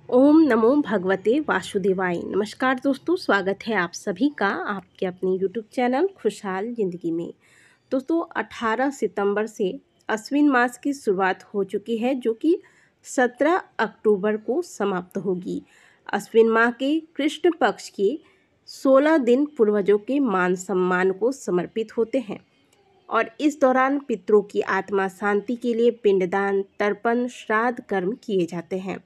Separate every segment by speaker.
Speaker 1: ओम नमो भगवते वासुदेवाय। नमस्कार दोस्तों, स्वागत है आप सभी का आपके अपने यूट्यूब चैनल खुशहाल ज़िंदगी में। दोस्तों 18 सितंबर से अश्विन मास की शुरुआत हो चुकी है, जो कि 17 अक्टूबर को समाप्त होगी। अश्विन माह के कृष्ण पक्ष के 16 दिन पूर्वजों के मान सम्मान को समर्पित होते हैं और इस दौरान पितरों की आत्मा शांति के लिए पिंडदान, तर्पण, श्राद्ध कर्म किए जाते हैं।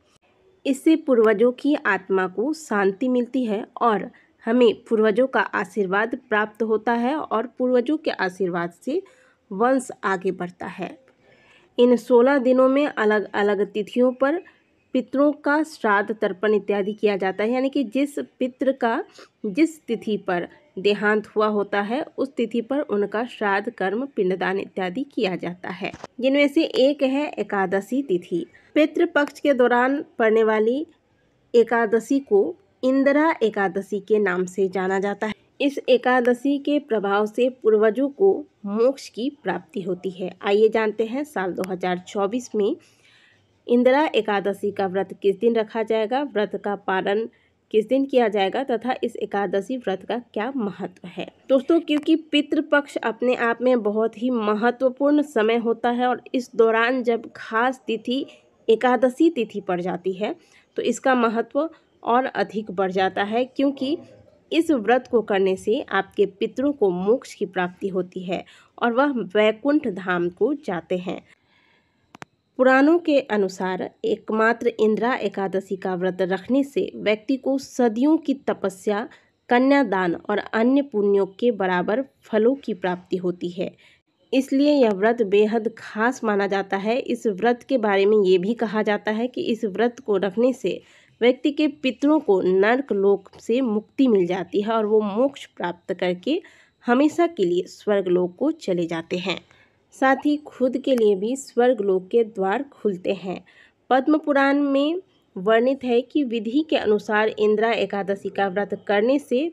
Speaker 1: इससे पूर्वजों की आत्मा को शांति मिलती है और हमें पूर्वजों का आशीर्वाद प्राप्त होता है और पूर्वजों के आशीर्वाद से वंश आगे बढ़ता है। इन 16 दिनों में अलग अलग तिथियों पर पितरों का श्राद्ध, तर्पण इत्यादि किया जाता है। यानी कि जिस पितृ का जिस तिथि पर देहांत हुआ होता है उस तिथि पर उनका श्राद्ध कर्म, पिंडदान इत्यादि किया जाता है, जिनमें से एक है एकादशी तिथि। पितृपक्ष के दौरान पड़ने वाली एकादशी को इंदिरा एकादशी के नाम से जाना जाता है। इस एकादशी के प्रभाव से पूर्वजों को मोक्ष की प्राप्ति होती है। आइए जानते हैं साल 2024 में इंदिरा एकादशी का व्रत किस दिन रखा जाएगा, व्रत का पालन किस दिन किया जाएगा तथा इस एकादशी व्रत का क्या महत्व है। दोस्तों, क्योंकि पितृपक्ष अपने आप में बहुत ही महत्वपूर्ण समय होता है और इस दौरान जब खास तिथि एकादशी तिथि पड़ जाती है तो इसका महत्व और अधिक बढ़ जाता है, क्योंकि इस व्रत को करने से आपके पितरों को मोक्ष की प्राप्ति होती है और वह वैकुंठ धाम को जाते हैं। पुराणों के अनुसार एकमात्र इंदिरा एकादशी का व्रत रखने से व्यक्ति को सदियों की तपस्या, कन्यादान और अन्य पुण्यों के बराबर फलों की प्राप्ति होती है। इसलिए यह व्रत बेहद खास माना जाता है। इस व्रत के बारे में ये भी कहा जाता है कि इस व्रत को रखने से व्यक्ति के पितरों को नर्क लोक से मुक्ति मिल जाती है और वो मोक्ष प्राप्त करके हमेशा के लिए स्वर्ग लोक को चले जाते हैं। साथ ही खुद के लिए भी स्वर्ग लोक के द्वार खुलते हैं। पद्म पुराण में वर्णित है कि विधि के अनुसार इंदिरा एकादशी का व्रत करने से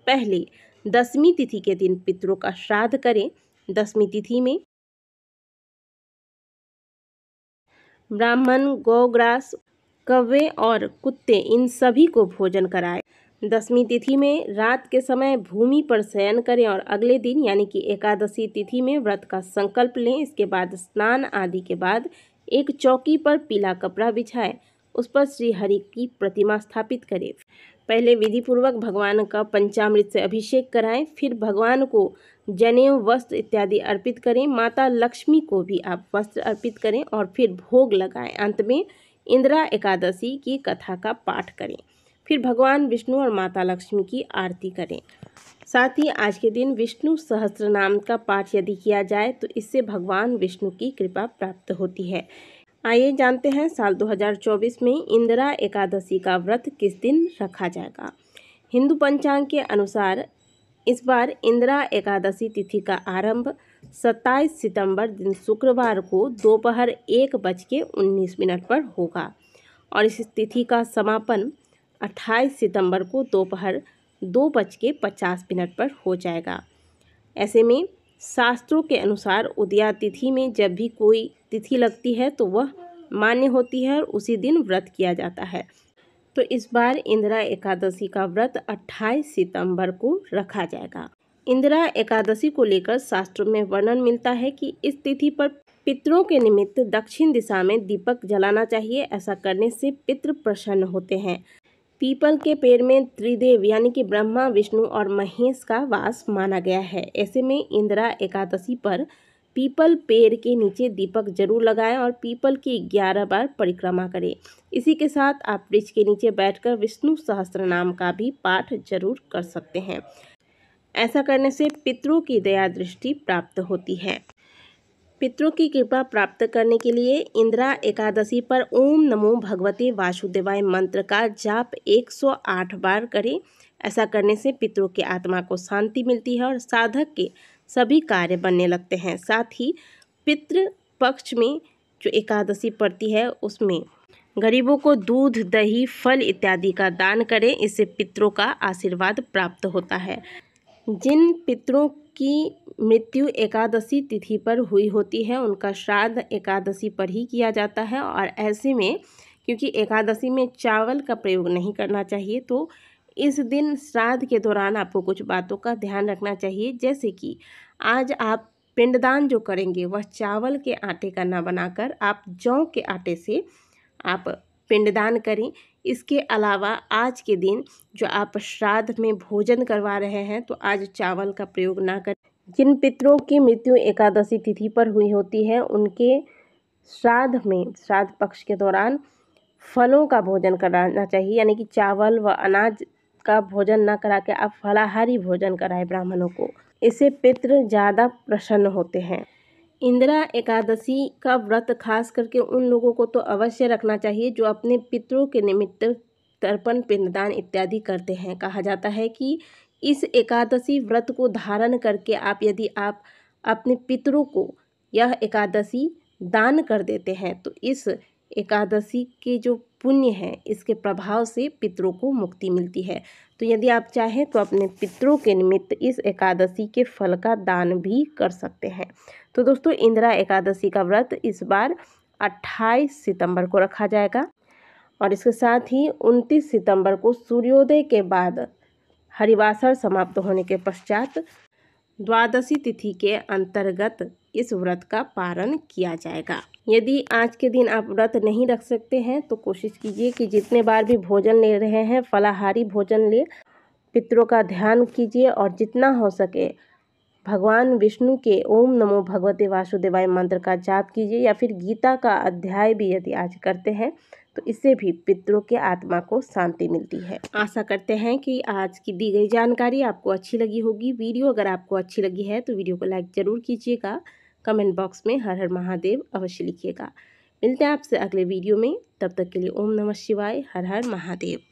Speaker 1: पहले 10वीं तिथि के दिन पितरों का श्राद्ध करें। 10वीं तिथि में ब्राह्मण, गौग्रास, कौवे और कुत्ते इन सभी को भोजन कराएं। 10वीं तिथि में रात के समय भूमि पर शयन करें और अगले दिन यानी कि एकादशी तिथि में व्रत का संकल्प लें। इसके बाद स्नान आदि के बाद एक चौकी पर पीला कपड़ा बिछाएं, उस पर श्री हरि की प्रतिमा स्थापित करें। पहले विधि पूर्वक भगवान का पंचामृत से अभिषेक कराएं, फिर भगवान को जनेऊ, वस्त्र इत्यादि अर्पित करें। माता लक्ष्मी को भी आप वस्त्र अर्पित करें और फिर भोग लगाएं। अंत में इंदिरा एकादशी की कथा का पाठ करें, फिर भगवान विष्णु और माता लक्ष्मी की आरती करें। साथ ही आज के दिन विष्णु सहस्त्र नाम का पाठ यदि किया जाए तो इससे भगवान विष्णु की कृपा प्राप्त होती है। आइए जानते हैं साल 2024 में इंदिरा एकादशी का व्रत किस दिन रखा जाएगा। हिंदू पंचांग के अनुसार इस बार इंदिरा एकादशी तिथि का आरंभ 27 सितंबर दिन शुक्रवार को दोपहर 1:19 पर होगा और इस तिथि का समापन 28 सितंबर को दोपहर 2:50 पर हो जाएगा। ऐसे में शास्त्रों के अनुसार उदया तिथि में जब भी कोई तिथि लगती है तो वह मान्य होती है और उसी दिन व्रत किया जाता है। तो इस बार इंदिरा एकादशी का व्रत 28 सितंबर को रखा जाएगा। इंदिरा एकादशी को लेकर शास्त्रों में वर्णन मिलता है कि इस तिथि पर पितरों के निमित्त दक्षिण दिशा में दीपक जलाना चाहिए। ऐसा करने से पितृ प्रसन्न होते हैं। पीपल के पेड़ में त्रिदेव यानी कि ब्रह्मा, विष्णु और महेश का वास माना गया है। ऐसे में इंदिरा एकादशी पर पीपल पेड़ के नीचे दीपक जरूर लगाएं और पीपल की 11 बार परिक्रमा करें। इसी के साथ आप वृक्ष के नीचे बैठकर विष्णु सहस्त्र नाम का भी पाठ जरूर कर सकते हैं। ऐसा करने से पितरों की दया दृष्टि प्राप्त होती है। पितरों की कृपा प्राप्त करने के लिए इंदिरा एकादशी पर ओम नमो भगवते वासुदेवाय मंत्र का जाप 108 बार करें। ऐसा करने से पितरों की आत्मा को शांति मिलती है और साधक के सभी कार्य बनने लगते हैं। साथ ही पितृ पक्ष में जो एकादशी पड़ती है उसमें गरीबों को दूध, दही, फल इत्यादि का दान करें। इससे पितरों का आशीर्वाद प्राप्त होता है। जिन पितरों की मृत्यु एकादशी तिथि पर हुई होती है उनका श्राद्ध एकादशी पर ही किया जाता है और ऐसे में क्योंकि एकादशी में चावल का प्रयोग नहीं करना चाहिए। तो इस दिन श्राद्ध के दौरान आपको कुछ बातों का ध्यान रखना चाहिए, जैसे कि आज आप पिंडदान जो करेंगे वह चावल के आटे का ना बनाकर आप जौ के आटे से आप पिंडदान करें। इसके अलावा आज के दिन जो आप श्राद्ध में भोजन करवा रहे हैं तो आज चावल का प्रयोग ना करें। जिन पितरों की मृत्यु एकादशी तिथि पर हुई होती है उनके श्राद्ध में, श्राद्ध पक्ष के दौरान फलों का भोजन कराना चाहिए, यानी कि चावल व अनाज का भोजन न करा के आप फलाहारी भोजन कराएं ब्राह्मणों को। इससे पितृ ज़्यादा प्रसन्न होते हैं। इंदिरा एकादशी का व्रत खास करके उन लोगों को तो अवश्य रखना चाहिए जो अपने पितरों के निमित्त तर्पण, पिंडदान इत्यादि करते हैं। कहा जाता है कि इस एकादशी व्रत को धारण करके यदि आप अपने पितरों को यह एकादशी दान कर देते हैं तो इस एकादशी के जो पुण्य है इसके प्रभाव से पितरों को मुक्ति मिलती है। तो यदि आप चाहें तो अपने पितरों के निमित्त इस एकादशी के फल का दान भी कर सकते हैं। तो दोस्तों, इंदिरा एकादशी का व्रत इस बार 28 सितंबर को रखा जाएगा और इसके साथ ही 29 सितंबर को सूर्योदय के बाद हरिवासर समाप्त होने के पश्चात द्वादशी तिथि के अंतर्गत इस व्रत का पारण किया जाएगा। यदि आज के दिन आप व्रत नहीं रख सकते हैं तो कोशिश कीजिए कि जितने बार भी भोजन ले रहे हैं फलाहारी भोजन ले, पितरों का ध्यान कीजिए और जितना हो सके भगवान विष्णु के ओम नमो भगवते वासुदेवाय मंत्र का जाप कीजिए, या फिर गीता का अध्याय भी यदि आज करते हैं तो इससे भी पितरों के आत्मा को शांति मिलती है। आशा करते हैं कि आज की दी गई जानकारी आपको अच्छी लगी होगी। वीडियो अगर आपको अच्छी लगी है तो वीडियो को लाइक ज़रूर कीजिएगा। कमेंट बॉक्स में हर हर महादेव अवश्य लिखिएगा। मिलते हैं आपसे अगले वीडियो में, तब तक के लिए ओम नमः शिवाय, हर हर महादेव।